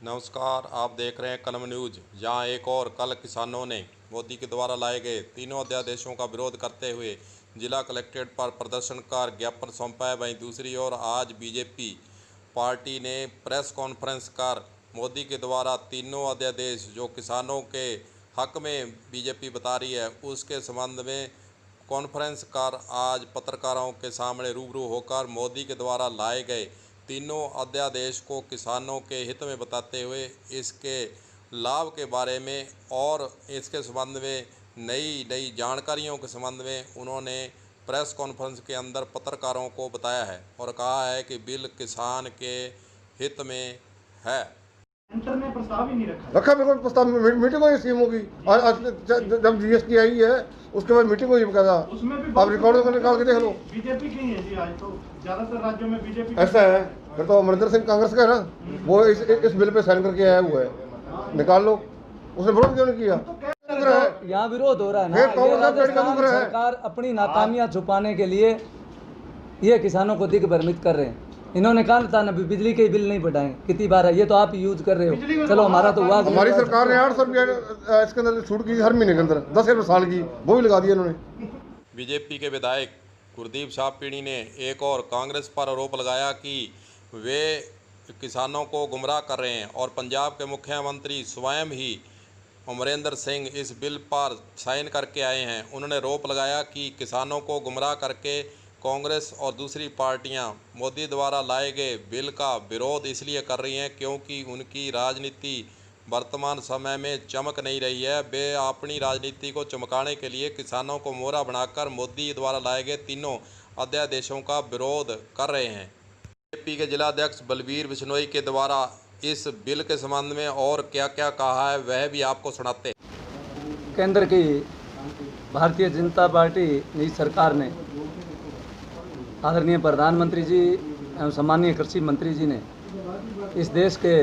नमस्कार, आप देख रहे हैं कलम न्यूज। जहां एक और कल किसानों ने मोदी के द्वारा लाए गए तीनों अध्यादेशों का विरोध करते हुए जिला कलेक्ट्रेट पर प्रदर्शन कर ज्ञापन सौंपा है। वहीं दूसरी ओर आज बीजेपी पार्टी ने प्रेस कॉन्फ्रेंस कर मोदी के द्वारा तीनों अध्यादेश जो किसानों के हक में बीजेपी बता रही है उसके संबंध में कॉन्फ्रेंस कर आज पत्रकारों के सामने रूबरू होकर मोदी के द्वारा लाए गए तीनों अध्यादेश को किसानों के हित में बताते हुए इसके लाभ के बारे में और इसके संबंध में नई नई जानकारियों के संबंध में उन्होंने प्रेस कॉन्फ्रेंस के अंदर पत्रकारों को बताया है और कहा है कि बिल किसान के हित में है। सेंटर ने प्रस्ताव ही नहीं रखा बिल्कुल प्रस्ताव मीटिंग हुई सीएमओ की। आज जब जीएसटी आई है उसके बाद मीटिंग हुई बकायदा। उसमें भी आप रिकॉर्ड को निकाल के देख लो। बीजेपी की है जी, आज तो ज्यादातर राज्यों में बीजेपी ऐसा है, फिर तो अमरिंदर सिंह कांग्रेस का है ना, वो इस बिल पे साइन करके आया हुआ है। निकाल लो, उसने विरोध क्यों नहीं किया? यहाँ विरोध हो रहा है ना, ये राजस्थान सरकार अपनी नाकामियां छुपाने के लिए ये किसानों को दिग्भ्रमित कर रहे हैं। इन्होंने कहा था ना बिजली के बिल नहीं बढ़ाएंगे, कितनी बार है ये तो आप यूज कर रहे हो। चलो हमारा तो हुआ, हमारी सरकार ने 800 रुपया इसके अंदर छूट की हर महीने के अंदर, 10 रुपये साल की, वो भी लगा दिया इन्होंने। बीजेपी के विधायक गुरदीप साहपीणी ने एक और कांग्रेस पर आरोप लगाया कि वे किसानों को गुमराह कर रहे हैं और पंजाब के मुख्यमंत्री स्वयं ही अमरिंदर सिंह इस बिल पर साइन करके आए हैं। उन्होंने आरोप लगाया कि किसानों को गुमराह करके कांग्रेस और दूसरी पार्टियां मोदी द्वारा लाए गए बिल का विरोध इसलिए कर रही हैं क्योंकि उनकी राजनीति वर्तमान समय में चमक नहीं रही है। वे अपनी राजनीति को चमकाने के लिए किसानों को मोहरा बनाकर मोदी द्वारा लाए गए तीनों अध्यादेशों का विरोध कर रहे हैं। बीजेपी के जिलाध्यक्ष बलबीर बिश्नोई के द्वारा इस बिल के संबंध में और क्या क्या कहा है वह भी आपको सुनाते हैं। केंद्र की भारतीय जनता पार्टी की सरकार ने, आदरणीय प्रधानमंत्री जी एवं सम्मानीय कृषि मंत्री जी ने इस देश के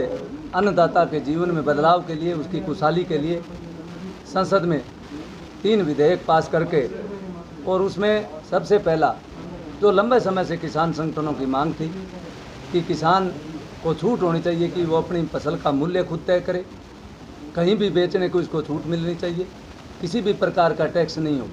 अन्नदाता के जीवन में बदलाव के लिए, उसकी खुशहाली के लिए संसद में 3 विधेयक पास करके, और उसमें सबसे पहला जो लंबे समय से किसान संगठनों की मांग थी कि किसान को छूट होनी चाहिए कि वो अपनी फसल का मूल्य खुद तय करे, कहीं भी बेचने को इसको छूट मिलनी चाहिए, किसी भी प्रकार का टैक्स नहीं हो।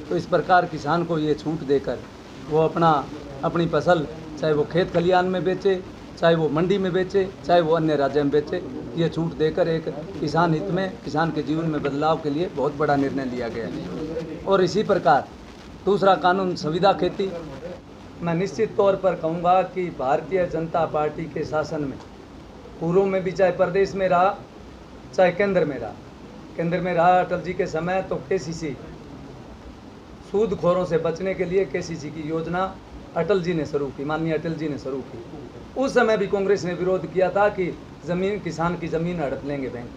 तो इस प्रकार किसान को ये छूट देकर वो अपनी फसल चाहे वो खेत खलिहान में बेचे, चाहे वो मंडी में बेचे, चाहे वो अन्य राज्य में बेचे, ये छूट देकर एक किसान हित में, किसान के जीवन में बदलाव के लिए बहुत बड़ा निर्णय लिया गया है। और इसी प्रकार दूसरा कानून संविदा खेती, मैं निश्चित तौर पर कहूँगा कि भारतीय जनता पार्टी के शासन में पूर्व में भी, चाहे प्रदेश में रहा चाहे केंद्र में रहा अटल जी के समय, तो केसीसी सूदखोरों से बचने के लिए केसीसी की योजना अटल जी ने शुरू की, माननीय अटल जी ने शुरू की। उस समय भी कांग्रेस ने विरोध किया था कि किसान की ज़मीन हड़प लेंगे बैंक।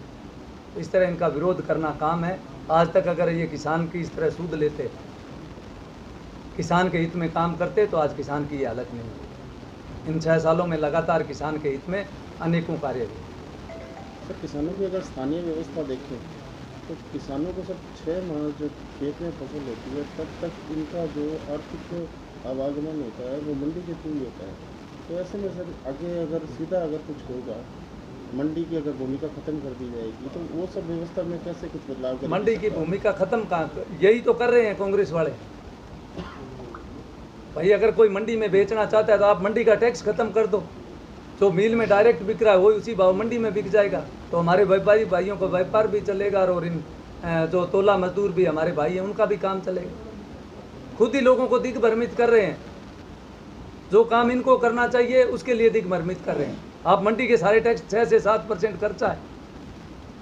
तो इस तरह इनका विरोध करना काम है। आज तक अगर ये किसान की इस तरह सूद लेते, किसान के हित में काम करते, तो आज किसान की ये हालत नहीं होती। इन 6 सालों में लगातार किसान के हित में अनेकों कार्य हुए। सर, किसानों की अगर स्थानीय व्यवस्था देखें तो किसानों को सब 6 माह जो खेत में फसल होती है तब तक इनका जो आर्थिक आवागमन होता है वो मंडी के थ्रू ही होता है। तो ऐसे में सर आगे अगर सीधा कुछ होगा, मंडी की अगर भूमिका खत्म कर दी जाएगी तो वो सब व्यवस्था में कैसे कुछ बदलाव करें? मंडी की भूमिका खत्म कहाँ, यही तो कर रहे हैं कांग्रेस वाले। भाई अगर कोई मंडी में बेचना चाहता है तो आप मंडी का टैक्स खत्म कर दो, जो मिल में डायरेक्ट बिक रहा है वही उसी भाव मंडी में बिक जाएगा, तो हमारे व्यापारी भाइयों को व्यापार भी चलेगा और इन जो तोला मजदूर भी हमारे भाई हैं उनका भी काम चलेगा। खुद ही लोगों को दिग्भ्रमित कर रहे हैं, जो काम इनको करना चाहिए उसके लिए दिग्भ्रमित कर रहे हैं। आप मंडी के सारे टैक्स 6 से 7% खर्चा है,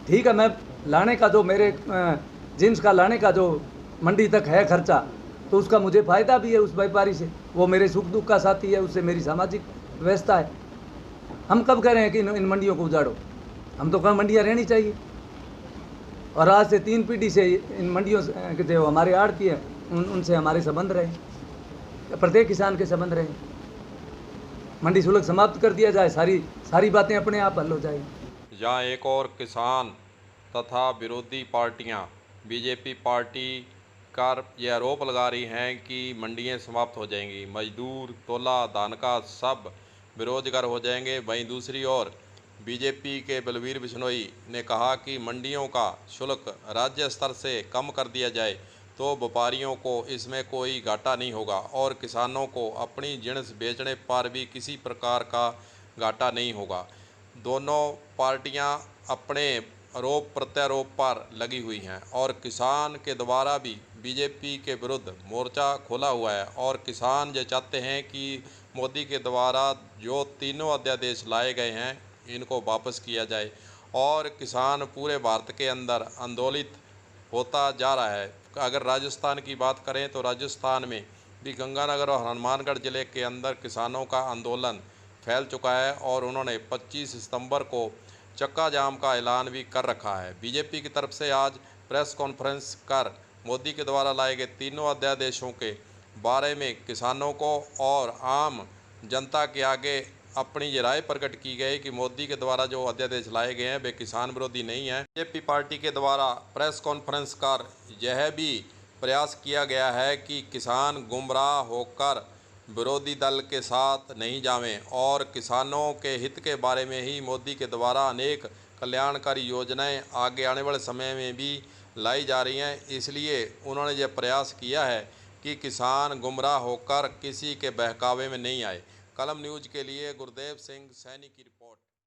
ठीक है, मैं लाने का जो मेरे जिन्स का लाने का जो मंडी तक है खर्चा, तो उसका मुझे फ़ायदा भी है उस व्यापारी से, वो मेरे सुख दुख का साथी है, उससे मेरी सामाजिक व्यवस्था है। हम कब कह रहे हैं कि इन मंडियों को उजाड़ो? हम तो कहें मंडियाँ रहनी चाहिए। और आज से 3 पीढ़ी से इन मंडियों के जो हमारे आड़ती है उनसे हमारे संबंध रहे, प्रत्येक किसान के संबंध रहे। मंडी शुल्क समाप्त कर दिया जाए, सारी बातें अपने आप हल हो जाएगी। जहाँ एक और किसान तथा विरोधी पार्टियां बीजेपी पार्टी कर ये आरोप लगा रही हैं कि मंडियां समाप्त हो जाएंगी, मजदूर, तोला, दानका सब बेरोजगार हो जाएंगे। वहीं दूसरी ओर बीजेपी के बलवीर बिश्नोई ने कहा कि मंडियों का शुल्क राज्य स्तर से कम कर दिया जाए तो व्यापारियों को इसमें कोई घाटा नहीं होगा और किसानों को अपनी जिन्स बेचने पर भी किसी प्रकार का घाटा नहीं होगा। दोनों पार्टियां अपने आरोप प्रत्यारोप पर लगी हुई हैं और किसान के द्वारा भी बीजेपी के विरुद्ध मोर्चा खोला हुआ है और किसान ये चाहते हैं कि मोदी के द्वारा जो तीनों अध्यादेश लाए गए हैं इनको वापस किया जाए और किसान पूरे भारत के अंदर आंदोलित होता जा रहा है। अगर राजस्थान की बात करें तो राजस्थान में भी गंगानगर और हनुमानगढ़ ज़िले के अंदर किसानों का आंदोलन फैल चुका है और उन्होंने 25 सितंबर को चक्का जाम का ऐलान भी कर रखा है। बीजेपी की तरफ से आज प्रेस कॉन्फ्रेंस कर मोदी के द्वारा लाए गए तीनों अध्यादेशों के बारे में किसानों को और आम जनता के आगे अपनी ये राय प्रकट की गई कि मोदी के द्वारा जो अध्यादेश लाए गए हैं वे किसान विरोधी नहीं हैं। बीजेपी पार्टी के द्वारा प्रेस कॉन्फ्रेंस कर यह भी प्रयास किया गया है कि किसान गुमराह होकर विरोधी दल के साथ नहीं जावें और किसानों के हित के बारे में ही मोदी के द्वारा अनेक कल्याणकारी योजनाएं आगे आने वाले समय में भी लाई जा रही हैं। इसलिए उन्होंने यह प्रयास किया है कि किसान गुमराह होकर किसी के बहकावे में नहीं आए। कलम न्यूज़ के लिए गुरदेव सिंह सैनी की रिपोर्ट।